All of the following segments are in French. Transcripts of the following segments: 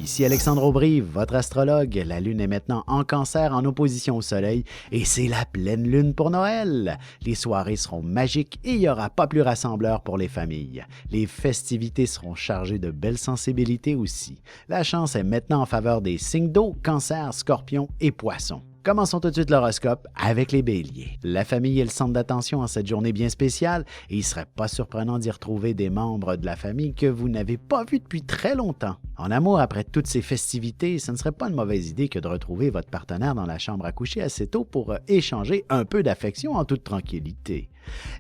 Ici Alexandre Aubry, votre astrologue. La Lune est maintenant en Cancer en opposition au Soleil et c'est la pleine Lune pour Noël. Les soirées seront magiques et il n'y aura pas plus rassembleur pour les familles. Les festivités seront chargées de belles sensibilités aussi. La chance est maintenant en faveur des signes d'eau, Cancer, Scorpion et Poissons. Commençons tout de suite l'horoscope avec les Béliers. La famille est le centre d'attention en cette journée bien spéciale et il ne serait pas surprenant d'y retrouver des membres de la famille que vous n'avez pas vus depuis très longtemps. En amour, après toutes ces festivités, ce ne serait pas une mauvaise idée que de retrouver votre partenaire dans la chambre à coucher assez tôt pour échanger un peu d'affection en toute tranquillité.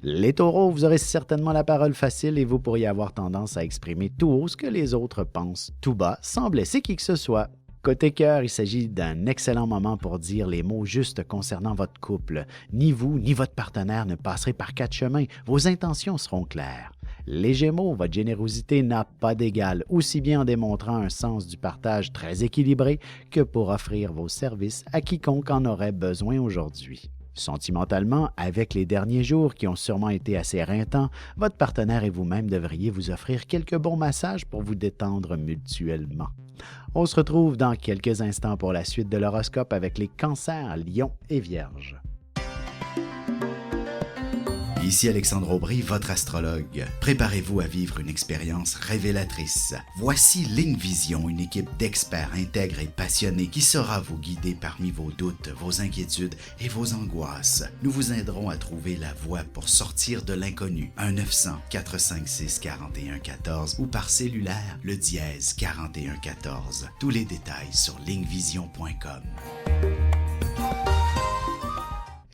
Les Taureaux, vous aurez certainement la parole facile et vous pourriez avoir tendance à exprimer tout haut ce que les autres pensent tout bas sans blesser qui que ce soit. Côté cœur, il s'agit d'un excellent moment pour dire les mots justes concernant votre couple. Ni vous, ni votre partenaire ne passerez par quatre chemins. Vos intentions seront claires. Les Gémeaux, votre générosité n'a pas d'égal, aussi bien en démontrant un sens du partage très équilibré que pour offrir vos services à quiconque en aurait besoin aujourd'hui. Sentimentalement, avec les derniers jours qui ont sûrement été assez rinçants, votre partenaire et vous-même devriez vous offrir quelques bons massages pour vous détendre mutuellement. On se retrouve dans quelques instants pour la suite de l'horoscope avec les Cancers, Lions et Vierges. Ici Alexandre Aubry, votre astrologue. Préparez-vous à vivre une expérience révélatrice. Voici Ligne Vision, une équipe d'experts intègres et passionnés qui saura vous guider parmi vos doutes, vos inquiétudes et vos angoisses. Nous vous aiderons à trouver la voie pour sortir de l'inconnu. 1-900-456-4114 ou par cellulaire, le dièse 4114. Tous les détails sur lignevision.com.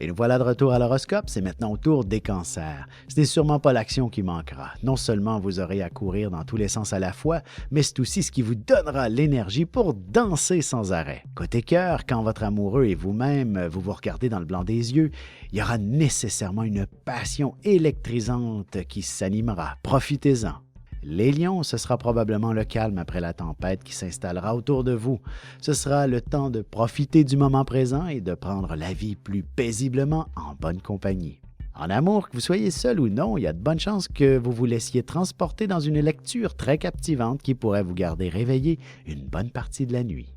Et nous voilà de retour à l'horoscope, c'est maintenant au tour des Cancers. Ce n'est sûrement pas l'action qui manquera. Non seulement vous aurez à courir dans tous les sens à la fois, mais c'est aussi ce qui vous donnera l'énergie pour danser sans arrêt. Côté cœur, quand votre amoureux et vous-même vous regardez dans le blanc des yeux, il y aura nécessairement une passion électrisante qui s'animera. Profitez-en. Les Lions, ce sera probablement le calme après la tempête qui s'installera autour de vous. Ce sera le temps de profiter du moment présent et de prendre la vie plus paisiblement en bonne compagnie. En amour, que vous soyez seul ou non, il y a de bonnes chances que vous vous laissiez transporter dans une lecture très captivante qui pourrait vous garder réveillé une bonne partie de la nuit.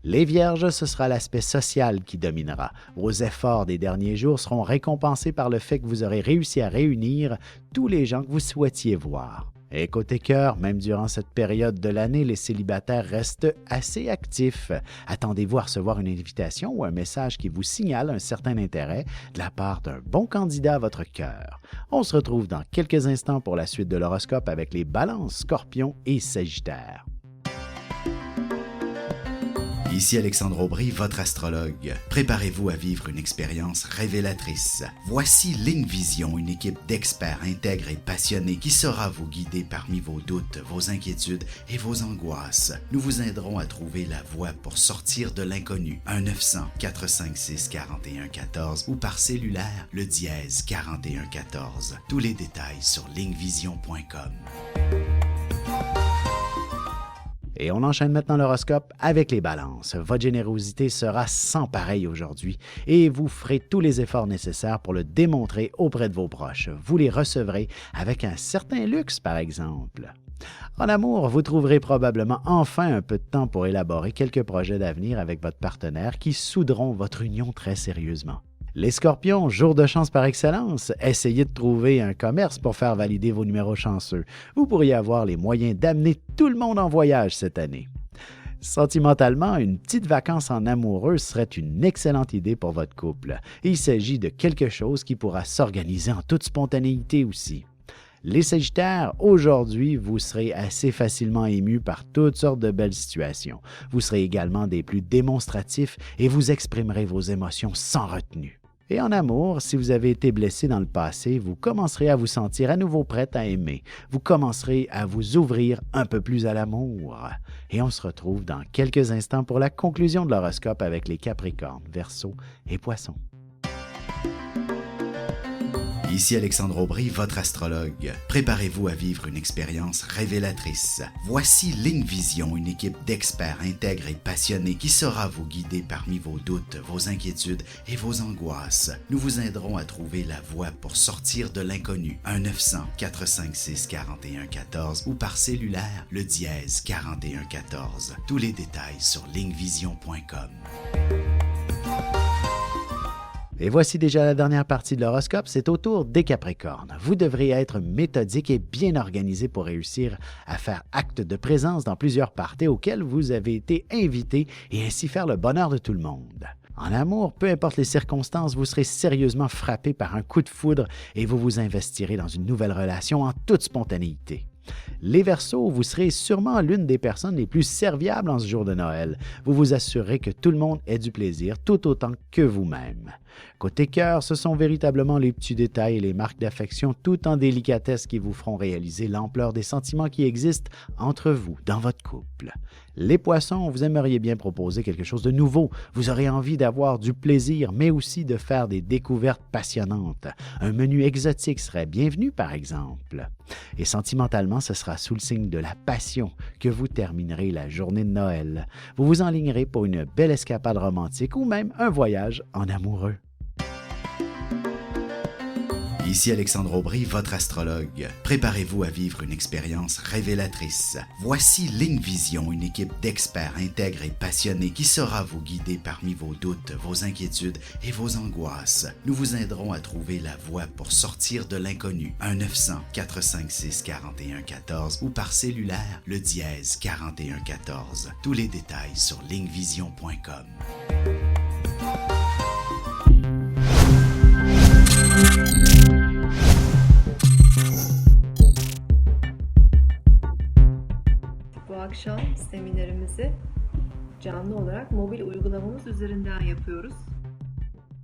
Les Vierges, ce sera l'aspect social qui dominera. Vos efforts des derniers jours seront récompensés par le fait que vous aurez réussi à réunir tous les gens que vous souhaitiez voir. Et côté cœur, même durant cette période de l'année, les célibataires restent assez actifs. Attendez-vous à recevoir une invitation ou un message qui vous signale un certain intérêt de la part d'un bon candidat à votre cœur. On se retrouve dans quelques instants pour la suite de l'horoscope avec les Balances, Scorpions et Sagittaires. Ici Alexandre Aubry, votre astrologue. Préparez-vous à vivre une expérience révélatrice. Voici Ligne Vision, une équipe d'experts intègres et passionnés qui saura vous guider parmi vos doutes, vos inquiétudes et vos angoisses. Nous vous aiderons à trouver la voie pour sortir de l'inconnu. 1-900-456-4114 ou par cellulaire, le dièse 4114. Tous les détails sur lignevision.com. Et on enchaîne maintenant l'horoscope avec les Balances. Votre générosité sera sans pareil aujourd'hui et vous ferez tous les efforts nécessaires pour le démontrer auprès de vos proches. Vous les recevrez avec un certain luxe, par exemple. En amour, vous trouverez probablement enfin un peu de temps pour élaborer quelques projets d'avenir avec votre partenaire qui souderont votre union très sérieusement. Les Scorpions, jour de chance par excellence, essayez de trouver un commerce pour faire valider vos numéros chanceux. Vous pourriez avoir les moyens d'amener tout le monde en voyage cette année. Sentimentalement, une petite vacance en amoureux serait une excellente idée pour votre couple. Il s'agit de quelque chose qui pourra s'organiser en toute spontanéité aussi. Les Sagittaires, aujourd'hui, vous serez assez facilement émus par toutes sortes de belles situations. Vous serez également des plus démonstratifs et vous exprimerez vos émotions sans retenue. Et en amour, si vous avez été blessé dans le passé, vous commencerez à vous sentir à nouveau prête à aimer. Vous commencerez à vous ouvrir un peu plus à l'amour. Et on se retrouve dans quelques instants pour la conclusion de l'horoscope avec les Capricornes, Verseaux et Poissons. Ici Alexandre Aubry, votre astrologue. Préparez-vous à vivre une expérience révélatrice. Voici Ligne Vision, une équipe d'experts intègres et passionnés qui saura vous guider parmi vos doutes, vos inquiétudes et vos angoisses. Nous vous aiderons à trouver la voie pour sortir de l'inconnu. 1-900-456-4114 ou par cellulaire, le dièse 4114. Tous les détails sur lignevision.com. Et voici déjà la dernière partie de l'horoscope, c'est au tour des Capricornes. Vous devrez être méthodique et bien organisé pour réussir à faire acte de présence dans plusieurs parties auxquelles vous avez été invité et ainsi faire le bonheur de tout le monde. En amour, peu importe les circonstances, vous serez sérieusement frappé par un coup de foudre et vous vous investirez dans une nouvelle relation en toute spontanéité. Les Verseaux, vous serez sûrement l'une des personnes les plus serviables en ce jour de Noël. Vous vous assurerez que tout le monde ait du plaisir tout autant que vous-même. Côté cœur, ce sont véritablement les petits détails et les marques d'affection tout en délicatesse qui vous feront réaliser l'ampleur des sentiments qui existent entre vous dans votre couple. Les Poissons, vous aimeriez bien proposer quelque chose de nouveau. Vous aurez envie d'avoir du plaisir, mais aussi de faire des découvertes passionnantes. Un menu exotique serait bienvenu, par exemple. Et sentimentalement, ce sera sous le signe de la passion que vous terminerez la journée de Noël. Vous vous enlignerez pour une belle escapade romantique ou même un voyage en amoureux. Ici Alexandre Aubry, votre astrologue. Préparez-vous à vivre une expérience révélatrice. Voici Ligne Vision, une équipe d'experts intègres et passionnés qui saura vous guider parmi vos doutes, vos inquiétudes et vos angoisses. Nous vous aiderons à trouver la voie pour sortir de l'inconnu. 1-900-456-4114 ou par cellulaire, le dièse 4114. Tous les détails sur lignevision.com. Bu akşam seminerimizi canlı olarak mobil uygulamamız üzerinden yapıyoruz.